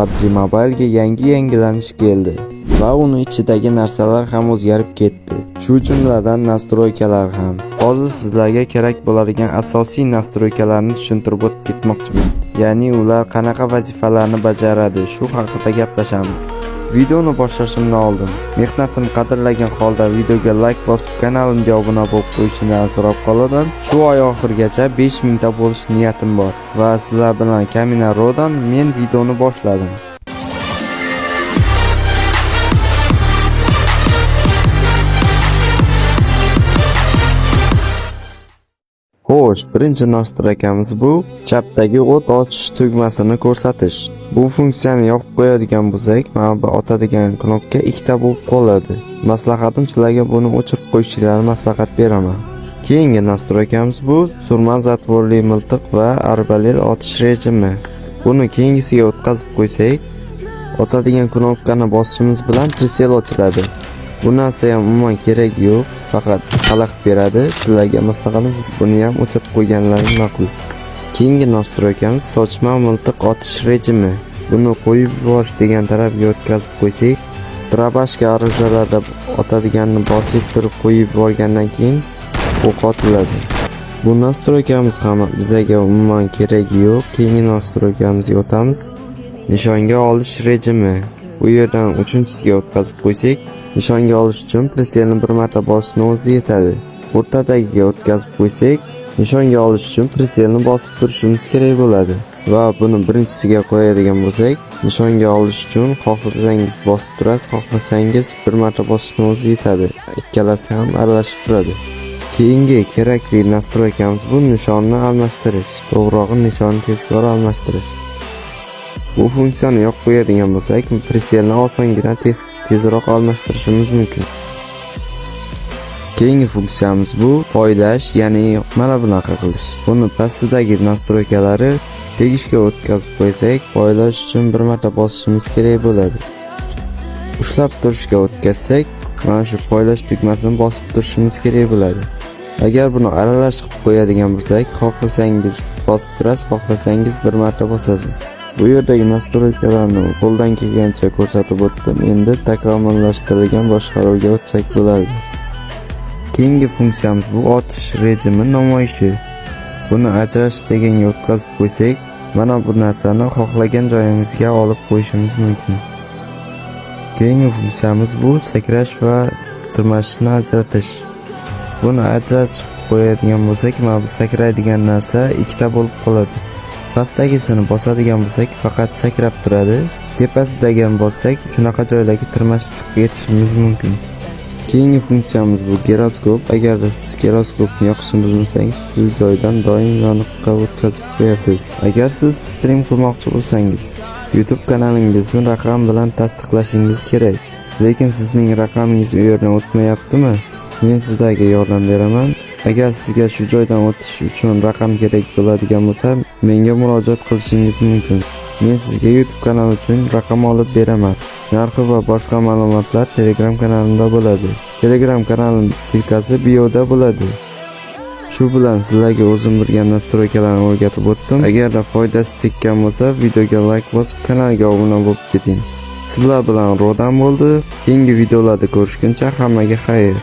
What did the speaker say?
PUBG Mobile ga yangilanish keldi va uni ichidagi narsalar ham o'zgarib ketdi. Shu jumladan nastroykalar ham. Hozir sizlarga kerak bo'ladigan asosiy nastroykalarni tushuntirib o'tib ketmoqchiman. Ya'ni ular qanaqa vazifalarni bajaradi, shu haqida gaplashamiz. Videoni boshlashimdan oldin mehnatimni qadrlagan holda videoga like bosib, kanalimga obuna bo'lib qo'yishingizni so'rab qolaman. Shu oy oxirigacha 5000 ta bo'lish niyatim bor va sizlar bilan Kamina Ro'dan men videoni boshladim. Xo'sh, birinchi nastroykamiz bu chapdagi o't ochish tugmasini ko'rsatish. Bu funksiyani yopib qo'yadigan bo'lsak, mana bu otadigan knopka ikkita bo'lib qoladi. Maslahatim sizlarga buni o'chirib qo'yishingizni maslahat beraman. Keyingi nastroykamiz bu surma zatvorli miltiq va arbalet otish rejimi. Buni keyingisiga o'tkazib qo'ysak, otadigan knopkani bosishimiz bilan prisel ochiladi. Bu narsa ham umuman kerak yo'q, faqat xalaqit beradi. Sizlarga maslahatim buni ham o'chirib qo'yganlaring ma'qul. Keyingi nastroykamiz sochma miltiq otish rejimi. Buni qo'yib yuborish degan tarafga o'tkazib qo'ysak, drabashka orужияlarda otadiganni bosib turib qo'yib yuborgandan keyin o'q otiladi. Bu nastroykamiz ham bizga umuman kerak yo'q. Keyingi nastroykamizga o'tamiz. Nishonga olish rejimi. Bu yerdan 3-siga o'tkazib qo'ysak, nishonga olish uchun priselni bir marta bosishni o'zi yetadi. O'rtadagiga o'tkazib qo'ysak, nishonga olish uchun priselni bosib turishimiz kerak bo'ladi. Va buni birinchisiga qo'yadigan bo'lsak, nishonga olish uchun xohlasangiz bosib turasiz, xohlasangiz bir marta bosishni o'zi yetadi. Ikkalasi ham aralashib turadi. Keyingi kerakli nastroykamiz bu nishonni almashtirish, to'g'rirog'i nishonni tezkor almashtirish. Bu funksiyani yo'q qo'yadigan bo'lsak, priselni osongina tezroq almashtirishimiz mumkin. Keyingi funksiyamiz bu poylash, ya'ni mana bunaqa qilish. Buni pastdagi nastroykalari tegishga o'tkazib qo'ysak, poylash uchun bir marta bosishimiz kerak bo'ladi. Ushlab turishga o'tkazsak, mana shu poylash tugmasini bosib turishimiz kerak bo'ladi. Agar buni aralash qilib qo'yadigan bo'lsak, xohlasangiz bosib turasiz, xohlasangiz bir marta bosasiz. Bu yerdagi nastroykalarni qo'ldan kelgancha ko'rsatib o'tdim. Endi takomillashtirilgan boshqaruvga o'tsak bo'ladi. Keyingi funksiyamiz bu otish rejimi namoyishi. Buni ajratish deganga o'tkazib qo'ysak, mana bu narsani xohlagan joyimizga olib qo'yishimiz mumkin. Keyingi funksiyamiz bu sakrash va tirmashishni ajratish. Buni ajratish qo'yadigan bo'lsak, mana bu sakraydigan narsa ikkita bo'lib qoladi. Pastdagisini bosadigan bo'lsak, faqat sakrab turadi. Tepasidagini bossak, shunaqa joylarga tirmashib chiqib ketishimiz mumkin. Keyingi funksiyamiz bu giroskop. Agarda siz giroskopni yoqishni bilmasangiz, shu joydan doim yoniqqa o'tkazib qo'yasiz. Agar siz stream qilmoqchi bo'lsangiz, YouTube kanalingizni raqam bilan tasdiqlashingiz kerak. Lekin sizning raqamingiz u yerdan o'tmayaptimi? Men sizlarga yordam beraman. Agar sizga shu joydan o'tish uchun raqam kerak bo'ladigan bo'lsa, menga murojaat qilishingiz mumkin. Men sizga YouTube kanali uchun raqam olib beraman. Narxi va boshqa ma'lumotlar Telegram kanalimda bo'ladi. Telegram kanalim silkasi bioda bo'ladi. Shu bilan sizlarga o'zim bilgan nastroykalarni o'rgatib o'tdim. Agarda foydasi tekkan bo'lsa, videoga like bosib, kanalga obuna bo'lib keting. Sizlar bilan Ro'dan bo'ldi. Keyingi videolarda ko'rishguncha hammaga xayr.